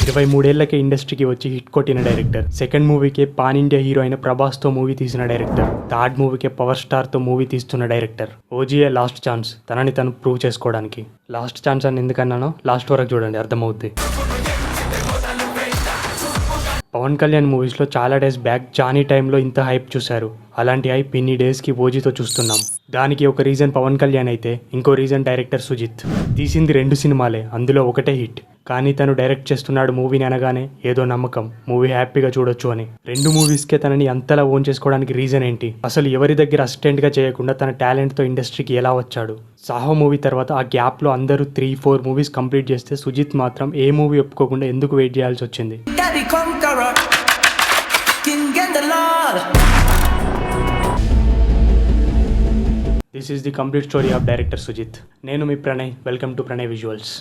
23 ఏళ్లకే ఇండస్ట్రీకి వచ్చి హిట్ కొట్టిన డైరెక్టర్. సెకండ్ మూవీకే పాన్ ఇండియా హీరో అయిన ప్రభాస్తో మూవీ తీసిన డైరెక్టర్. థర్డ్ మూవీకే పవర్ స్టార్తో మూవీ తీస్తున్న డైరెక్టర్. ఓజీఏ లాస్ట్ ఛాన్స్ తనని తను ప్రూవ్ చేసుకోవడానికి. లాస్ట్ ఛాన్స్ అని ఎందుకన్నానో లాస్ట్ వరకు చూడండి, అర్థమవుద్ది. పవన్ కళ్యాణ్ మూవీస్లో చాలా డేస్ బ్యాక్ జానీ టైంలో ఇంత హైప్ చూశారు. అలాంటి హైప్ ఇన్ని డేస్కి ఓజీతో చూస్తున్నాం. దానికి ఒక రీజన్ పవన్ కళ్యాణ్ అయితే ఇంకో రీజన్ డైరెక్టర్ సుజిత్. తీసింది 2 సినిమాలే, అందులో ఒకటే హిట్. కానీ తను డైరెక్ట్ చేస్తున్నాడు మూవీని అనగానే ఏదో నమ్మకం, మూవీ హ్యాపీగా చూడొచ్చు అని. 2 మూవీస్కే తనని అంతలా ఓన్ చేసుకోవడానికి రీజన్ ఏంటి? అసలు ఎవరి దగ్గర అసిస్టెంట్గా చేయకుండా తన టాలెంట్తో ఇండస్ట్రీకి ఎలా వచ్చాడు? సాహో మూవీ తర్వాత ఆ గ్యాప్లో అందరూ 3-4 మూవీస్ కంప్లీట్ చేస్తే సుజిత్ మాత్రం ఏ మూవీ ఒప్పుకోకుండా ఎందుకు వెయిట్ చేయాల్సి వచ్చింది? This is the complete story of director Sujeeth. నేను మీ Pranay, welcome to Pranay visuals.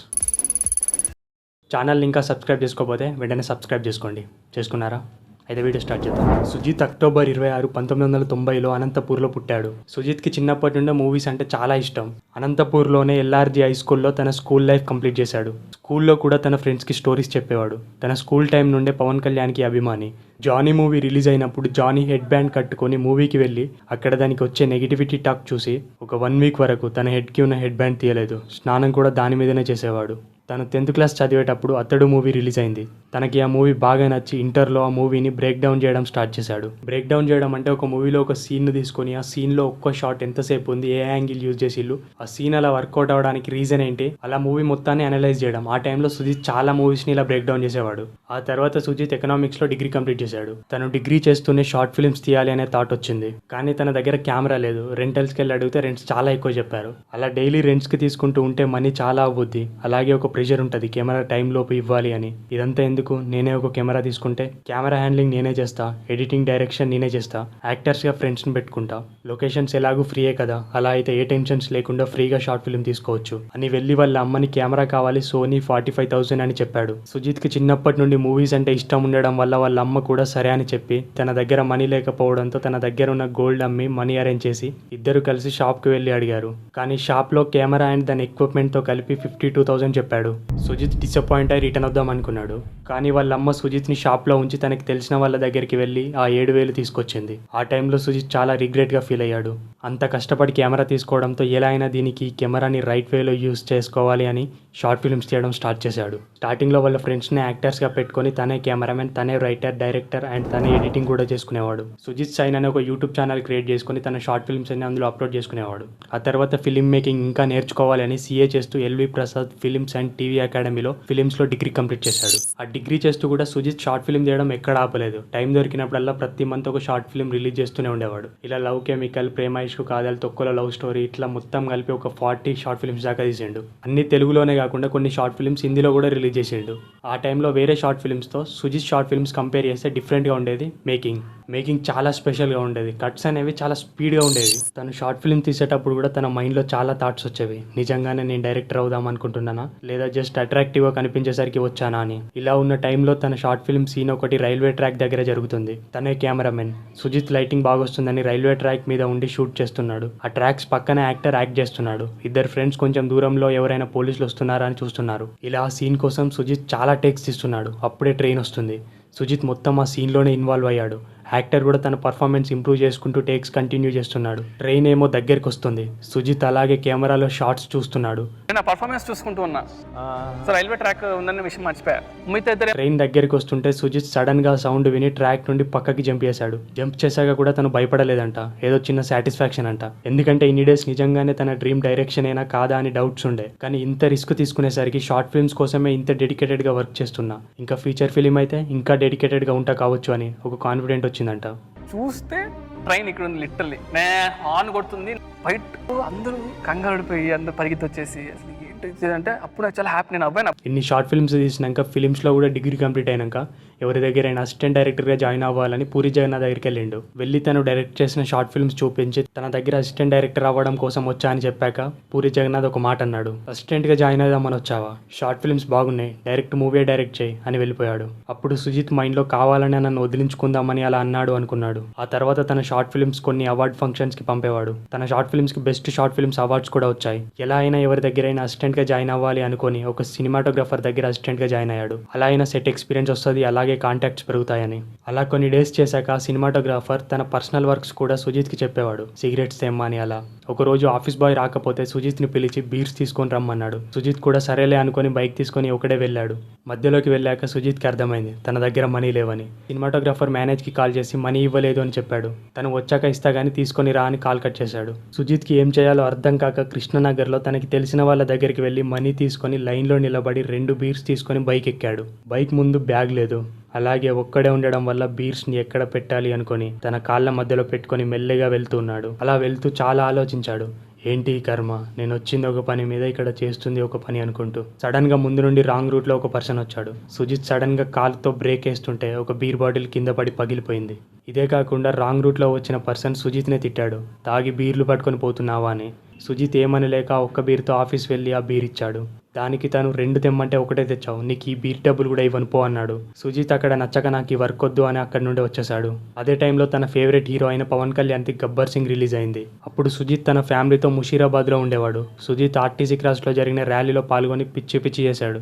Channel ఇంకా సబ్స్క్రైబ్ చేసుకోకపోతే వెంటనే సబ్స్క్రైబ్ చేసుకోండి. చేసుకున్నారా? అయితే వీడియో స్టార్ట్ చేద్దాం. సుజిత్ అక్టోబర్ 26, 1990లో అనంతపూర్లో పుట్టాడు. సుజిత్కి చిన్నప్పటి నుండే మూవీస్ అంటే చాలా ఇష్టం. అనంతపూర్లోనే ఎల్ఆర్జీ హై స్కూల్లో తన స్కూల్ లైఫ్ కంప్లీట్ చేశాడు. స్కూల్లో కూడా తన ఫ్రెండ్స్కి స్టోరీస్ చెప్పేవాడు. తన స్కూల్ టైం నుండే పవన్ కళ్యాణ్కి అభిమాని. జానీ మూవీ రిలీజ్ అయినప్పుడు జానీ హెడ్ బ్యాండ్ కట్టుకొని మూవీకి వెళ్ళి అక్కడ దానికి వచ్చే నెగిటివిటీ టాక్ చూసి ఒక 1 వీక్ వరకు తన హెడ్కి ఉన్న హెడ్ బ్యాండ్ తీయలేదు. స్నానం కూడా దాని మీదనే చేసేవాడు. తను 10th క్లాస్ చదివేటప్పుడు అతడు మూవీ రిలీజ్ అయింది. తనకి ఆ మూవీ బాగా నచ్చి ఇంటర్లో ఆ మూవీని బ్రేక్ డౌన్ చేయడం స్టార్ట్ చేశాడు. బ్రేక్ డౌన్ చేయడం అంటే ఒక మూవీలో ఒక సీన్ను తీసుకొని ఆ సీన్లో ఒక్క షాట్ ఎంతసేపు ఉంది, ఏ యాంగిల్ యూజ్ చేసిళ్ళు, ఆ సీన్ అలా వర్కౌట్ అవ్వడానికి రీజన్ ఏంటి, అలా మూవీ మొత్తాన్ని అనలైజ్ చేయడం. ఆ టైంలో సుజిత్ చాలా మూవీస్ని ఇలా బ్రేక్ డౌన్ చేసేవాడు. ఆ తర్వాత సుజిత్ ఎకనామిక్స్లో డిగ్రీ కంప్లీట్ చేశాడు. తను డిగ్రీ చేస్తూనే షార్ట్ ఫిల్మ్స్ తీయాలి అనే థాట్ వచ్చింది. కానీ తన దగ్గర కెమెరా లేదు. రెంటల్స్కి వెళ్ళి అడిగితే రెంట్స్ చాలా ఎక్కువ చెప్పారు. అలా డైలీ రెంట్స్కి తీసుకుంటూ ఉంటే మనీ చాలా అవ్వుద్ది. అలాగే ఒక ప్రెషర్ ఉంటుంది, కెమెరా టైంలోపు ఇవ్వాలి అని. ఇదంతా ఎందుకు, నేనే ఒక కెమెరా తీసుకుంటే కెమెరా హ్యాండ్లింగ్ నేనే చేస్తా, ఎడిటింగ్ డైరెక్షన్ నేనే చేస్తా, యాక్టర్స్గా ఫ్రెండ్స్ని పెట్టుకుంటా, లొకేషన్స్ ఎలాగూ ఫ్రీయే కదా, అలా అయితే ఏ టెన్షన్స్ లేకుండా ఫ్రీగా షార్ట్ ఫిల్మ్ తీసుకోవచ్చు అని వెళ్ళి వాళ్ళ అమ్మని కెమెరా కావాలి సోనీ 45,000 అని చెప్పాడు. సుజిత్కి చిన్నప్పటి నుండి మూవీస్ అంటే ఇష్టం ఉండడం వల్ల వాళ్ళ అమ్మ కూడా సరే అని చెప్పి తన దగ్గర మనీ లేకపోవడంతో తన దగ్గర ఉన్న గోల్డ్ అమ్మి మనీ అరేంజ్ చేసి ఇద్దరు కలిసి షాప్కి వెళ్ళి అడిగారు. కానీ షాప్లో కెమెరా అండ్ దాని ఎక్విప్మెంట్తో కలిపి 52,000 చెప్పాడు. సుజిత్ డిసప్పాయింట్ అయి రిటర్న్ వద్దాం అనుకున్నాడు. కానీ వాళ్ళ అమ్మ సుజిత్ని షాప్లో ఉంచి తనకి తెలిసిన వాళ్ళ దగ్గరికి వెళ్ళి ఆ 7,000 తీసుకొచ్చింది. ఆ టైంలో సుజిత్ చాలా రిగ్రెట్గా ఫీల్ అయ్యాడు. అంత కష్టపడి కెమెరా తీసుకోవడంతో ఎలా అయినా దీనికి కెమెరాని రైట్ వేలో యూస్ చేసుకోవాలి అని షార్ట్ ఫిల్మ్స్ తీయడం స్టార్ట్ చేశాడు. స్టార్టింగ్లో వాళ్ళ ఫ్రెండ్స్ని యాక్టర్స్గా పెట్టుకొని తనే కెమెరామెన్, తనే రైటర్, డైరెక్టర్ అండ్ తనే ఎడిటింగ్ కూడా చేసుకునేవాడు. సుజిత్ సైన్ అనే ఒక యూట్యూబ్ ఛానల్ క్రియేట్ చేసుకుని తన షార్ట్ ఫిల్మ్స్ అన్ని అందులో అప్లోడ్ చేసుకునేవాడు. ఆ తర్వాత ఫిల్మ్ మేకింగ్ ఇంకా నేర్చుకోవాలి అని CA చేస్తూ L V Prasad films and TV అకాడమీలో ఫిలిమ్స్లో డిగ్రీ కంప్లీట్ చేశాడు. ఆ డిగ్రీ చేస్తూ కూడా సుజిత్ షార్ట్ ఫిల్మ్ చేయడం ఎక్కడ ఆపలేదు. టైం దొరికినప్పుడల్లా ప్రతి మంత్ ఒక షార్ట్ ఫిల్మ్ రిలీజ్ చేస్తూనే ఉండేవాడు. ఇలా లవ్ కెమికల్, ప్రేమ ఇష్కు, కాదల్, తొక్కల లవ్ స్టోరీ, ఇట్లా మొత్తం కలిపి ఒక 40 షార్ట్ ఫిల్మ్స్ దాకా తీసిండు. అన్ని తెలుగులోనే కాకుండా కొన్ని షార్ట్ ఫిల్మ్స్ హిందీలో కూడా రిలీజ్ చేసిండు. ఆ టైంలో వేరే షార్ట్ ఫిల్మ్స్తో సుజిత్ షార్ట్ ఫిల్మ్స్ కంపేర్ చేస్తే డిఫరెంట్గా ఉండేది. మేకింగ్ చాలా స్పెషల్గా ఉండేది. కట్స్ అనేవి చాలా స్పీడ్గా ఉండేవి. తను షార్ట్ ఫిల్మ్ తీసేటప్పుడు కూడా తన మైండ్లో చాలా థాట్స్ వచ్చేవి. నిజంగానే నేను డైరెక్టర్ అవుదాం అనుకుంటున్నానా, లేదా జస్ట్ అట్రాక్టివ్గా కనిపించేసరికి వచ్చానా అని. ఇలా ఉన్న టైంలో తన షార్ట్ ఫిల్మ్ సీన్ ఒకటి రైల్వే ట్రాక్ దగ్గర జరుగుతుంది. తనే కెమెరామెన్. సుజిత్ లైటింగ్ బాగొస్తుందని రైల్వే ట్రాక్ మీద ఉండి షూట్ చేస్తున్నాడు. ఆ ట్రాక్స్ పక్కన యాక్టర్ యాక్ట్ చేస్తున్నాడు. ఇద్దరు ఫ్రెండ్స్ కొంచెం దూరంలో ఎవరైనా పోలీసులు వస్తున్నారా అని చూస్తున్నారు. ఇలా ఆ సీన్ కోసం సుజిత్ చాలా టేక్స్ తీస్తున్నాడు. అప్పుడే ట్రైన్ వస్తుంది. సుజిత్ మొత్తం ఆ సీన్లోనే ఇన్వాల్వ్ అయ్యాడు. యాక్టర్ కూడా తన పర్ఫార్మెన్స్ ఇంప్రూవ్ చేసుకుంటూ టేక్స్ కంటిన్యూ చేస్తున్నాడు. ట్రైన్ ఏమో దగ్గరికి వస్తుంది. సుజిత్ అలాగే కెమెరాలో షార్ట్స్ చూస్తున్నాడు. పర్ఫార్మెన్స్ చూసుకుంటూ ఉన్నా. రైల్వే ట్రాక్ ఉందన్న విషయం మర్చిపోయా. ట్రైన్ దగ్గరికి వస్తుంటే సుజిత్ సడన్ గా సౌండ్ విని ట్రాక్ నుండి పక్కకి జంప్ చేశాడు. జంప్ చేశాక కూడా తను భయపడలేదంట. ఏదో చిన్న సాటిస్ఫాక్షన్ అంట. ఎందుకంటే ఇన్ని డేస్ నిజంగానే తన డ్రీమ్ డైరెక్షన్ అయినా కాదా అని డౌట్స్ ఉండే. కానీ ఇంత రిస్క్ తీసుకునేసరికి షార్ట్ ఫిల్మ్స్ కోసమే ఇంత డెడికేటెడ్ గా వర్క్ చేస్తున్నా, ఇంకా ఫీచర్ ఫిలిం అయితే ఇంకా డెడికేటెడ్ గా ఉంటా కావచ్చు అని ఒక కాన్ఫిడెంట్ వచ్చిందంట. చూస్తే ట్రైన్ ఇక్కడ ఉంది, లిటరల్లీ హార్న్ కొడుతుంది. బయట అందరూ కంగారుడిపోయి అందరూ పరిగెత్తి వచ్చేసి అసలు ఏంటి అంటే అప్పుడు నాకు చాలా హ్యాపీ. నేను అబ్బాయి ఇన్ని షార్ట్ ఫిల్మ్స్ తీసినాక ఫిలిమ్స్లో కూడా డిగ్రీ కంప్లీట్ అయినాక ఎవరి దగ్గర అయినా అసిస్టెంట్ డైరెక్టర్గా జాయిన్ అవ్వాలని పూరి జగన్నాథ్ దగ్గరికి వెళ్ళిండు. వెళ్ళి తను డైరెక్ట్ చేసిన షార్ట్ ఫిల్మ్స్ చూపించి తన దగ్గర అసిస్టెంట్ డైరెక్టర్ అవ్వడం కోసం వచ్చా అని చెప్పాక పూరి జగన్నాథ్ ఒక మాట అన్నాడు, అసిస్టెంట్గా జాయిన్ అవుదామని వచ్చావా, షార్ట్ ఫిల్మ్స్ బాగున్నాయి, డైరెక్ట్ మూవీ డైరెక్ట్ చేయి అని వెళ్ళిపోయాడు. అప్పుడు సుజిత్ మైండ్లో కావాలని నన్ను వదిలించుకుందామని అలా అన్నాడు అనుకున్నాడు. ఆ తర్వాత తన షార్ట్ ఫిల్మ్స్ కొన్ని అవార్డ్ ఫంక్షన్స్కి పంపేవాడు. తన షార్ట్ ఫిల్మ్స్కి బెస్ట్ షార్ట్ ఫిల్మ్స్ అవార్డ్స్ కూడా వచ్చాయి. ఎలా అయినా ఎవరి దగ్గరైనా అసిస్టెంట్ అసిస్టెంట్గా జాయిన్ అవ్వాలి అనుకొని ఒక సినిమాటోగ్రాఫర్ దగ్గర అసిస్టెంట్గా జాయిన్ అయ్యాడు. అలా అయినా సెట్ ఎక్స్పీరియన్స్ వస్తుంది, అలాగే కాంటాక్ట్స్ పెరుగుతాయని. అలా కొన్ని డేస్ చేశాక సినిమాటోగ్రాఫర్ తన పర్సనల్ వర్క్స్ కూడా సుజిత్కి చెప్పేవాడు, సిగరెట్స్ తెమ్మని. అలా ఒకరోజు ఆఫీస్ బాయ్ రాకపోతే సుజిత్ని పిలిచి బీర్స్ తీసుకొని రమ్మన్నాడు. సుజిత్ కూడా సరేలే అనుకొని బైక్ తీసుకొని ఒకడే వెళ్ళాడు. మధ్యలోకి వెళ్ళాక సుజిత్కి అర్థమైంది తన దగ్గర మనీ లేవని. సినిమాటోగ్రాఫర్ మేనేజ్కి కాల్ చేసి మనీ ఇవ్వలేదు అని చెప్పాడు. తను వచ్చాక ఇస్తా గానీ తీసుకొని రా అని కాల్ కట్ చేశాడు. సుజిత్కి ఏం చేయాలో అర్థం కాక కృష్ణనగర్లో తనకి తెలిసిన వాళ్ళ దగ్గరికి వెళ్ళి మనీ తీసుకొని లైన్లో నిలబడి 2 బీర్స్ తీసుకొని బైక్ ఎక్కాడు. బైక్ ముందు బ్యాగ్ లేదు. అలాగే ఒక్కడే ఉండడం వల్ల బీర్స్ని ఎక్కడ పెట్టాలి అనుకొని తన కాళ్ళ మధ్యలో పెట్టుకొని మెల్లగా వెళ్తున్నాడు. అలా వెళ్తూ చాలా ఆలోచించాడు. ఏంటి ఈ కర్మ, నేను వచ్చింది ఒక పని మీద, ఇక్కడ చేస్తుంది ఒక పని అనుకుంటూ. సడన్ గా ముందు నుండి రాంగ్ రూట్ లో ఒక పర్సన్ వచ్చాడు. సుజిత్ సడన్ గా కాలుతో బ్రేక్ వేస్తుంటే ఒక బీర్ బాటిల్ కింద పడి పగిలిపోయింది. ఇదే కాకుండా రాంగ్ రూట్ లో వచ్చిన పర్సన్ సుజిత్నే తిట్టాడు, తాగి బీర్లు పట్టుకొని పోతున్నావా అని. సుజిత్ ఏమని లేక ఒక్క బీర్తో ఆఫీస్ వెళ్ళి ఆ బీర్ ఇచ్చాడు. దానికి తను 2 తెమ్మంటే ఒకటే తెచ్చావు, నీకు ఈ బీర్ డబ్బులు కూడా ఇవ్వను పో అన్నాడు. సుజిత్ అక్కడ నచ్చక నాకు ఈ వర్క్ వద్దు అని అక్కడి నుండి వచ్చేసాడు. అదే టైంలో తన ఫేవరెట్ హీరో అయిన పవన్ కళ్యాణ్కి గబ్బర్ సింగ్ రిలీజ్ అయింది. అప్పుడు సుజిత్ తన ఫ్యామిలీతో ముషీరాబాద్లో ఉండేవాడు. సుజిత్ ఆర్టీసీ క్రాస్లో జరిగిన ర్యాలీలో పాల్గొని పిచ్చి పిచ్చి చేశాడు.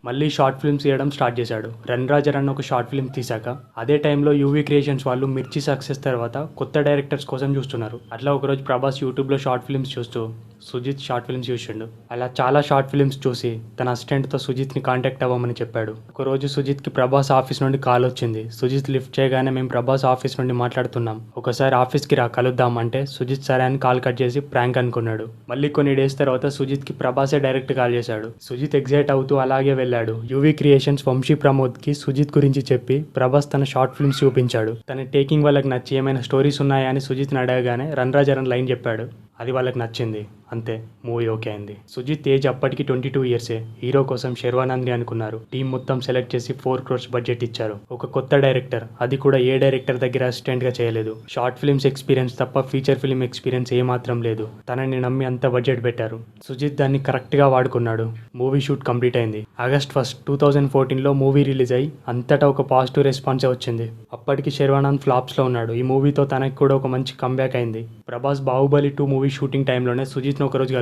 మళ్ళీ షార్ట్ ఫిల్మ్స్ తీయడం స్టార్ట్ చేశాడు. రన్ రాజర్ అన్న ఒక షార్ట్ ఫిల్మ్ తీశాక అదే టైంలో యూవీ క్రియేషన్స్ వాళ్ళు మిర్చి సక్సెస్ తర్వాత కొత్త డైరెక్టర్స్ కోసం చూస్తున్నారు. అట్లా ఒకరోజు ప్రభాస్ యూట్యూబ్లో షార్ట్ ఫిల్మ్స్ చూస్తూ సుజిత్ షార్ట్ ఫిల్మ్స్ చూసిండు. అలా చాలా షార్ట్ ఫిల్మ్స్ చూసి తన అసిస్టెంట్తో సుజిత్ని కాంటాక్ట్ అవ్వమని చెప్పాడు. ఒకరోజు సుజిత్కి ప్రభాస్ ఆఫీస్ నుండి కాల్ వచ్చింది. సుజిత్ లిఫ్ట్ చేయగానే మేము ప్రభాస్ ఆఫీస్ నుండి మాట్లాడుతున్నాం, ఒకసారి ఆఫీస్కి రా కలుద్దాం అంటే సుజిత్ సరే అని కాల్ కట్ చేసి ప్రాంక్ అనుకున్నాడు. మళ్ళీ కొన్ని డేస్ తర్వాత సుజిత్కి ప్రభాసే డైరెక్ట్ కాల్ చేశాడు. సుజిత్ ఎగ్జైట్ అవుతూ అలాగే వెళ్ళాడు. యూవీ క్రియేషన్స్ వంశీ ప్రమోద్కి సుజిత్ గురించి చెప్పి ప్రభాస్ తన షార్ట్ ఫిల్మ్స్ చూపించాడు. తన టేకింగ్ వాళ్ళకి నచ్చి ఏమైనా స్టోరీస్ ఉన్నాయా అని సుజిత్ని అడగగానే రన్ రాజర్ అని లైన్ చెప్పాడు. అది వాళ్ళకి నచ్చింది, అంతే మూవీ ఓకే అయింది. సుజిత్ ఏజ్ అప్పటికి 22 ఇయర్సే. హీరో కోసం శర్వానంద్ని అనుకున్నారు. టీం మొత్తం సెలెక్ట్ చేసి 4 crores బడ్జెట్ ఇచ్చారు. ఒక కొత్త డైరెక్టర్, అది కూడా ఏ డైరెక్టర్ దగ్గర అసిస్టెంట్గా చేయలేదు. షార్ట్ ఫిల్మ్స్ ఎక్స్పీరియన్స్ తప్ప ఫీచర్ ఫిల్మ్ ఎక్స్పీరియన్స్ ఏమాత్రం లేదు. తనని నమ్మి అంత బడ్జెట్ పెట్టారు. సుజిత్ దాన్ని కరెక్ట్గా వాడుకున్నాడు. మూవీ షూట్ కంప్లీట్ అయింది. August 1, 2014లో మూవీ రిలీజ్ అయ్యి అంతటా ఒక పాజిటివ్ రెస్పాన్సే వచ్చింది. అప్పటికి శర్వానంద్ ఫ్లాప్స్లో ఉన్నాడు. ఈ మూవీతో తనకి కూడా ఒక మంచి కంబ్యాక్ అయింది. ప్రభాస్ బాహుబలి 2 మూవీ షూటింగ్ టైంలోనే సుజిత్ని ఒకరోజు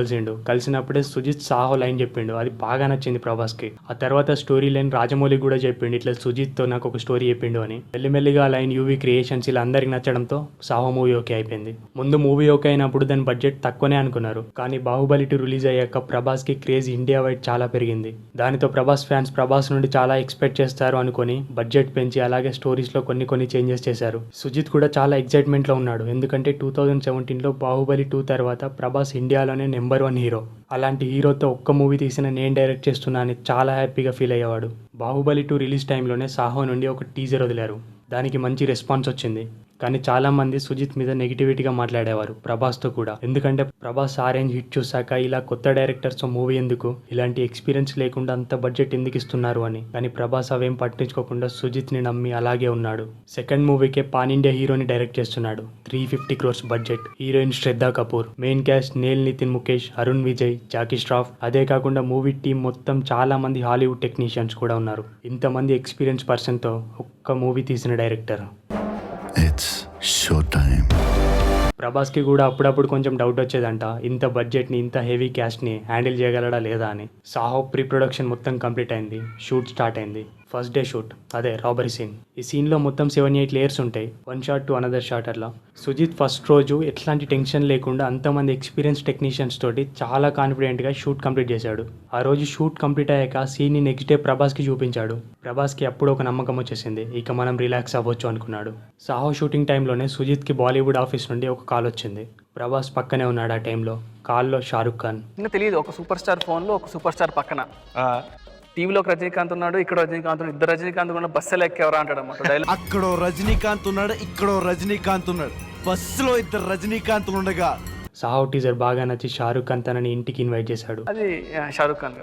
కలిసినప్పుడే సుజిత్ సాహో లైన్ చెప్పిండు. అది బాగా నచ్చింది ప్రభాస్కి. ఆ తర్వాత స్టోరీ లైన్ రాజమౌళి కూడా చెప్పిండు, ఇట్లా సుజిత్తో నాకు ఒక స్టోరీ చెప్పిండు అని. మెల్లిమెల్లిగా ఆ లైన్ యూవీ క్రియేషన్స్ ఇలా అందరికి నచ్చడంతో సాహో మూవీ ఓకే అయిపోయింది. ముందు మూవీ ఓకే అయినప్పుడు దాని బడ్జెట్ తక్కువనే అనుకున్నారు. కానీ బాహుబలి 2 రిలీజ్ అయ్యాక ప్రభాస్కి క్రేజ్ ఇండియా వైడ్ చాలా పెరిగింది. దానితో ప్రభాస్ ఫ్యాన్స్ ప్రభాస్ నుండి చాలా ఎక్స్పెక్ట్ చేస్తారు అనుకొని బడ్జెట్ పెంచి అలాగే స్టోరీస్లో కొన్ని చేంజెస్ చేశారు. సుజిత్ కూడా చాలా ఎక్సైట్మెంట్లో ఉన్నాడు. ఎందుకంటే 2017లో బాహుబలి 2 తర్వాత ప్రభాస్ ఇండియాలోనే నెంబర్ 1 హీరో. అలాంటి హీరోతో ఒక్క మూవీ తీసిన నేను డైరెక్ట్ చేస్తున్నా అని చాలా హ్యాపీగా ఫీల్ అయ్యేవాడు. బాహుబలి 2 రిలీజ్ టైంలోనే సాహో నుండి ఒక టీజర్ వదిలారు. దానికి మంచి రెస్పాన్స్ వచ్చింది. కానీ చాలామంది సుజిత్ మీద నెగిటివిటీగా మాట్లాడేవారు, ప్రభాస్తో కూడా. ఎందుకంటే ప్రభాస్ ఆరెంజ్ హిట్ చూశాక ఇలా కొత్త డైరెక్టర్స్తో మూవీ ఎందుకు, ఇలాంటి ఎక్స్పీరియన్స్ లేకుండా అంత బడ్జెట్ ఎందుకు ఇస్తున్నారు అని. కానీ ప్రభాస్ అవేం పట్టించుకోకుండా సుజిత్ని నమ్మి అలాగే ఉన్నాడు. సెకండ్ మూవీకే పాన్ ఇండియా హీరోని డైరెక్ట్ చేస్తున్నాడు. 350 crores budget. Heroine Shraddha Kapoor. Main cast Neil Nitin Mukesh, Arun Vijay, Jackie Shroff. అదే కాకుండా మూవీ టీం మొత్తం చాలా మంది హాలీవుడ్ టెక్నీషియన్స్ కూడా ఉన్నారు. ఇంతమంది ఎక్స్పీరియన్స్ పర్సన్తో ఒక్క మూవీ తీసిన డైరెక్టర్. It's showtime. ప్రభాస్కి కూడా అప్పుడప్పుడు కొంచెం డౌట్ వచ్చేదంట, ఇంత బడ్జెట్ని ఇంత హెవీ క్యాస్ట్ని హ్యాండిల్ చేయగలడా లేదా అని. సాహో ప్రీ ప్రొడక్షన్ మొత్తం కంప్లీట్ అయింది. షూట్ స్టార్ట్ అయింది. ఫస్ట్ డే షూట్, అదే రాబరీ సీన్. ఈ సీన్లో మొత్తం 7-8 లేయర్స్ ఉంటాయి, one shot to another shot. అట్లా సుజిత్ ఫస్ట్ రోజు ఎట్లాంటి టెన్షన్ లేకుండా అంతమంది ఎక్స్పీరియన్స్ టెక్నీషియన్స్ తోటి చాలా కాన్ఫిడెంట్గా షూట్ కంప్లీట్ చేశాడు. ఆ రోజు షూట్ కంప్లీట్ అయ్యాక సీన్ని నెక్స్ట్ డే ప్రభాస్కి చూపించాడు. ప్రభాస్కి అప్పుడు ఒక నమ్మకం వచ్చేసింది, ఇక మనం రిలాక్స్ అవ్వచ్చు అనుకున్నాడు. సాహో షూటింగ్ టైంలోనే సుజిత్కి బాలీవుడ్ ఆఫీస్ నుండి ఒక కాల్ వచ్చింది. ప్రభాస్ పక్కనే ఉన్నాడు ఆ టైంలో. కాల్లో షారుఖ్ ఖాన్. ఇంకా తెలియదు, ఒక సూపర్ స్టార్ ఫోన్లో ఒక సూపర్ స్టార్ పక్కన. టీవీలో ఒక రజనీకాంత్ ఉన్నాడు, ఇక్కడ రజనీకాంత్ ఉన్నాడు. ఇద్దరు రజనీకాంత్ కూడా బస్సులో ఎక్కేవరా అంటాడు అన్నమాట. అక్కడో రజనీకాంత్ ఉన్నాడు, ఇక్కడో రజనీకాంత్ ఉన్నాడు. బస్సులో 2 రజనీకాంత్ ఉండగా సాహో టీజర్ బాగా నచ్చి షారుఖ్ ఖాన్ తనని ఇంటికి ఇన్వైట్ చేశాడు. అది Shahrukh Khan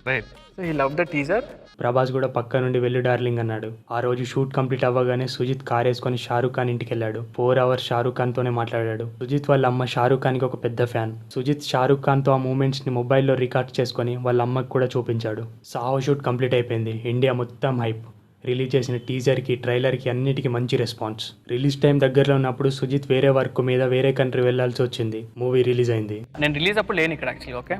right. So he love the teaser. Prabhas కూడా పక్క నుండి వెళ్ళి డార్లింగ్ అన్నాడు. ఆ రోజు షూట్ కంప్లీట్ అవ్వగానే సుజిత్ కార్ వేసుకొని షారుఖ్ ఖాన్ ఇంటికి వెళ్ళాడు. 4 hours షారుఖ్ ఖాన్ తోనే మాట్లాడాడు. సుజిత్ వాళ్ళ అమ్మ షారుఖ్ ఖాన్కి ఒక పెద్ద ఫ్యాన్. సుజిత్ షారుఖ్ ఖాన్తో ఆ మూమెంట్స్ ని మొబైల్లో రికార్డ్ చేసుకొని వాళ్ళ అమ్మకి కూడా చూపించాడు. సాహో షూట్ కంప్లీట్ అయిపోయింది. ఇండియా మొత్తం హైప్. రిలీజ్ చేసిన టీజర్కి ట్రైలర్కి అన్నిటికీ మంచి రెస్పాన్స్. రిలీజ్ టైం దగ్గరలో ఉన్నప్పుడు సుజిత్ వేరే వర్క్ మీద వేరే కంట్రీ వెళ్లాల్సి వచ్చింది. మూవీ రిలీజ్ అయింది. నేను రిలీజ్ అప్పుడు లేను ఇక్కడ యాక్చువల్లీ. ఓకే,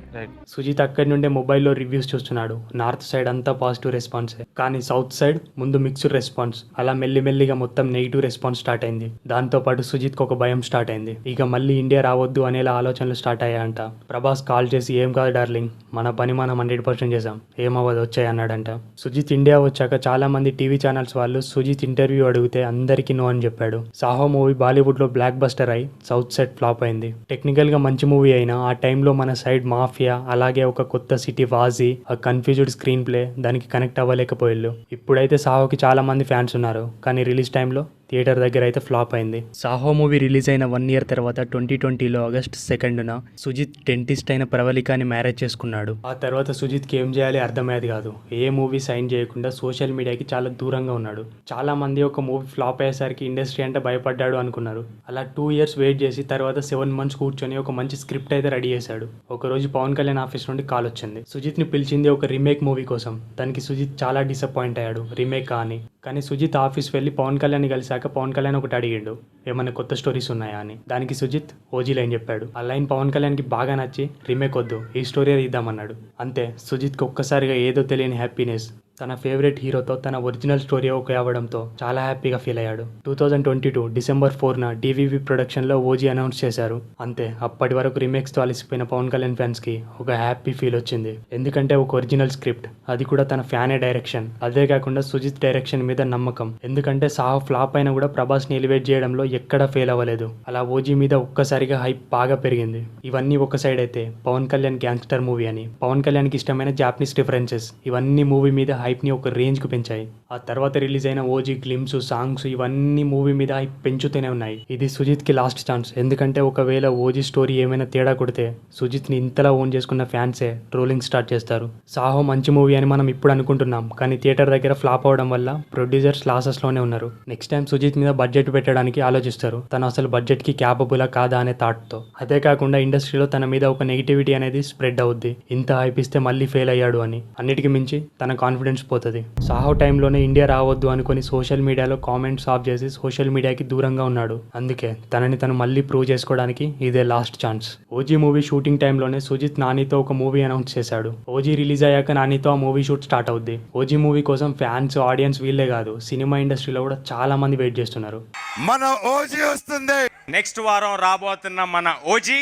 సుజిత్ అక్కడి నుండే మొబైల్లో రివ్యూస్ చూస్తున్నాడు. నార్త్ సైడ్ అంతా పాజిటివ్ రెస్పాన్సే, కానీ సౌత్ సైడ్ ముందు మిక్స్డ్ రెస్పాన్స్. అలా మెల్లిమెల్లిగా మొత్తం నెగిటివ్ రెస్పాన్స్ స్టార్ట్ అయింది. దాంతో పాటు సుజిత్కి ఒక భయం స్టార్ట్ అయింది. ఇక మళ్ళీ ఇండియా రావద్దు అనేలా ఆలోచనలు స్టార్ట్ అయ్యాయంట. ప్రభాస్ కాల్ చేసి ఏం కాదు డార్లింగ్, మన పని మనం 100% చేసాం, ఏమవ్వదు వచ్చాయి అన్నాడంట. సుజిత్ ఇండియా వచ్చాక చాలా మంది టీవీ ఛానల్స్ వాళ్ళు సుజిత్ ఇంటర్వ్యూ అడిగితే అందరికీ నో అని చెప్పాడు. సాహో మూవీ బాలీవుడ్ లో బ్లాక్ బస్టర్ అయి సౌత్ సైడ్ ఫ్లాప్ అయింది. టెక్నికల్ గా మంచి మూవీ అయినా ఆ టైంలో మన సైడ్ మాఫియా, అలాగే ఒక కొత్త సిటీ వాజీ, ఆ కన్ఫ్యూజ్డ్ స్క్రీన్ ప్లే దానికి కనెక్ట్ అవ్వలేకపోయాళ్ళు. ఇప్పుడైతే సాహోకి చాలా మంది ఫ్యాన్స్ ఉన్నారు, కానీ రిలీజ్ టైంలో థియేటర్ దగ్గర అయితే ఫ్లాప్ అయింది. సాహో మూవీ రిలీజ్ అయిన 1 year తర్వాత 2020లో ఆగస్ట్ 2న సుజిత్ డెంటిస్ట్ అయిన ప్రవళికని మ్యారేజ్ చేసుకున్నాడు. ఆ తర్వాత సుజిత్కి ఏం చేయాలి అర్థమయ్యేది కాదు. ఏ మూవీ సైన్ చేయకుండా సోషల్ మీడియాకి చాలా దూరంగా ఉన్నాడు. చాలా మంది ఒక మూవీ ఫ్లాప్ అయ్యేసరికి ఇండస్ట్రీ అంటే భయపడ్డాడు అనుకున్నారు. అలా 2 years వెయిట్ చేసి తర్వాత 7 months కూర్చొని ఒక మంచి స్క్రిప్ట్ అయితే రెడీ చేశాడు. ఒకరోజు పవన్ కళ్యాణ్ ఆఫీస్ నుండి కాల్ వచ్చింది. సుజిత్ని పిలిచింది ఒక రీమేక్ మూవీ కోసం. దానికి సుజిత్ చాలా డిసప్పాయింట్ అయ్యాడు, రీమేక్ అని. కానీ సుజిత్ ఆఫీస్ వెళ్ళి పవన్ కళ్యాణ్ కలిశాక పవన్ కళ్యాణ్ ఒకటి అడిగిండు, ఏమైనా కొత్త స్టోరీస్ ఉన్నాయా అని. దానికి సుజిత్ ఓజీ లైన్ చెప్పాడు. ఆ లైన్ పవన్ కళ్యాణ్కి బాగా నచ్చి రీమేక్ వద్దు, ఈ స్టోరీ తీద్దామన్నాడు. అంతే, సుజిత్కి ఒక్కసారిగా ఏదో తెలియని హ్యాపీనెస్. తన ఫేవరెట్ హీరోతో తన ఒరిజినల్ స్టోరీ ఓకే అవ్వడంతో చాలా హ్యాపీగా ఫీల్ అయ్యాడు. 2022 December 4న డివివి ప్రొడక్షన్లో ఓజీ అనౌన్స్ చేశారు. అంతే, అప్పటి వరకు రీమేక్స్తో అలసిపోయిన పవన్ కళ్యాణ్ ఫ్యాన్స్కి ఒక హ్యాపీ ఫీల్ వచ్చింది. ఎందుకంటే ఒక ఒరిజినల్ స్క్రిప్ట్, అది కూడా తన ఫ్యానే డైరెక్షన్. అదే కాకుండా సుజిత్ డైరెక్షన్ మీద నమ్మకం. ఎందుకంటే సాహో ఫ్లాప్ అయినా కూడా ప్రభాస్ని ఎలివేట్ చేయడంలో ఎక్కడా ఫెయిల్ అవ్వలేదు. అలా ఓజీ మీద ఒక్కసారిగా హైప్ బాగా పెరిగింది. ఇవన్నీ ఒక సైడ్ అయితే పవన్ కళ్యాణ్ గ్యాంగ్స్టర్ మూవీ అని, పవన్ కళ్యాణ్కి ఇష్టమైన జాపనీస్ రిఫరెన్సెస్, ఇవన్నీ మూవీ మీద హైప్ని ఒక రేంజ్కు పెంచాయి. ఆ తర్వాత రిలీజ్ అయిన ఓజీ గ్లిమ్స్, సాంగ్స్ ఇవన్నీ మూవీ మీద హైప్ పెంచుతూనే ఉన్నాయి. ఇది సుజిత్కి లాస్ట్ ఛాన్స్. ఎందుకంటే ఒకవేళ ఓజీ స్టోరీ ఏమైనా తేడా కొడితే సుజిత్ని ఇంతలా ఓన్ చేసుకున్న ఫ్యాన్సే ట్రోలింగ్ స్టార్ట్ చేస్తారు. సాహో మంచి మూవీ అని మనం ఇప్పుడు అనుకుంటున్నాం, కానీ థియేటర్ దగ్గర ఫ్లాప్ అవడం వల్ల ప్రొడ్యూసర్స్ లాసెస్లోనే ఉన్నారు. నెక్స్ట్ టైం సుజిత్ మీద బడ్జెట్ పెట్టడానికి ఆలోచిస్తారు, తను అసలు బడ్జెట్కి క్యాపబులా కాదా అనే థాట్తో. అదే కాకుండా ఇండస్ట్రీలో తన మీద ఒక నెగిటివిటీ అనేది స్ప్రెడ్ అవుద్ది, ఇంత హైప్ ఇస్తే మళ్ళీ ఫెయిల్ అయ్యాడు అని. అన్నిటికీ మించి తన కాన్ఫిడెన్స్ పోతుంది. సాహో టైంలోనే ఇండియా రావద్దు అనుకుని సోషల్ మీడియాలో కామెంట్స్ ఆఫ్ చేసి సోషల్ మీడియాకి దూరంగా ఉన్నాడు. అందుకే తనని తను మళ్ళీ ప్రూవ్ చేసుకోవడానికి ఇదే last chance. OG movie shooting టైంలోనే సుజిత్ నానితో ఒక మూవీ అనౌన్స్ చేశాడు. ఓజీ రిలీజ్ అయ్యాక నానితో ఆ మూవీ షూట్ స్టార్ట్ అవుద్ది. ఓజీ మూవీ కోసం ఫ్యాన్స్, ఆడియన్స్ వీళ్ళే కాదు, సినిమా ఇండస్ట్రీలో కూడా చాలా మంది వెయిట్ చేస్తున్నారు. మన ఓజీ వస్తుంది. నెక్స్ట్ వారం రాబోతున్న మన OG.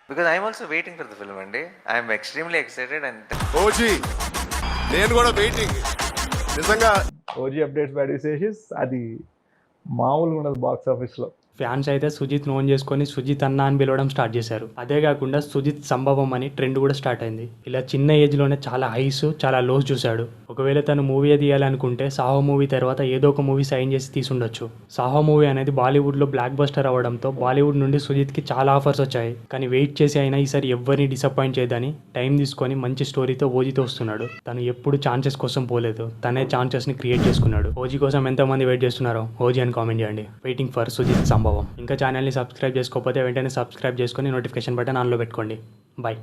Because I'm also waiting for the film and I'm extremely excited and OG నేను కూడా వెయిటింగ్ నిజంగా. ఓజీ అప్డేట్స్ బ్యాడ్ విశేషస్ అది మామూలుగా ఉండదు బాక్స్ ఆఫీస్లో. ఫ్యాన్స్ అయితే సుజిత్ నోన్ చేసుకొని సుజిత్ అన్న అని పిలవడం స్టార్ట్ చేశారు. అదే కాకుండా సుజిత్ సంభవం అని ట్రెండ్ కూడా స్టార్ట్ అయింది. ఇలా చిన్న ఏజ్లోనే చాలా హైస్, చాలా లోస్ చూశాడు. ఒకవేళ తను మూవీ తీయాలనుకుంటే సాహో మూవీ తర్వాత ఏదో ఒక మూవీ సైన్ చేసి తీసుండొచ్చు. సాహో మూవీ అనేది బాలీవుడ్లో బ్లాక్ బస్టర్ అవ్వడంతో బాలీవుడ్ నుండి సుజిత్కి చాలా ఆఫర్స్ వచ్చాయి. కానీ వెయిట్ చేసి అయినా ఈసారి ఎవరిని డిసప్పాయింట్ చేయదని టైం తీసుకొని మంచి స్టోరీతో ఓజీతో వస్తున్నాడు. తను ఎప్పుడు ఛాన్సెస్ కోసం పోలేదు, తనే ఛాన్సెస్ని క్రియేట్ చేసుకున్నాడు. ఓజీ కోసం ఎంతమంది వెయిట్ చేస్తున్నారో ఓజీ అని కామెంట్ చేయండి. వెయిటింగ్ ఫర్ సుజిత్ సంభవం. ఇంకా ఛానల్ని సబ్స్క్రైబ్ చేసుకోకపోతే వెంటనే సబ్స్క్రైబ్ చేసుకొని నోటిఫికేషన్ బటన్ ఆన్లో పెట్టుకోండి. బాయ్.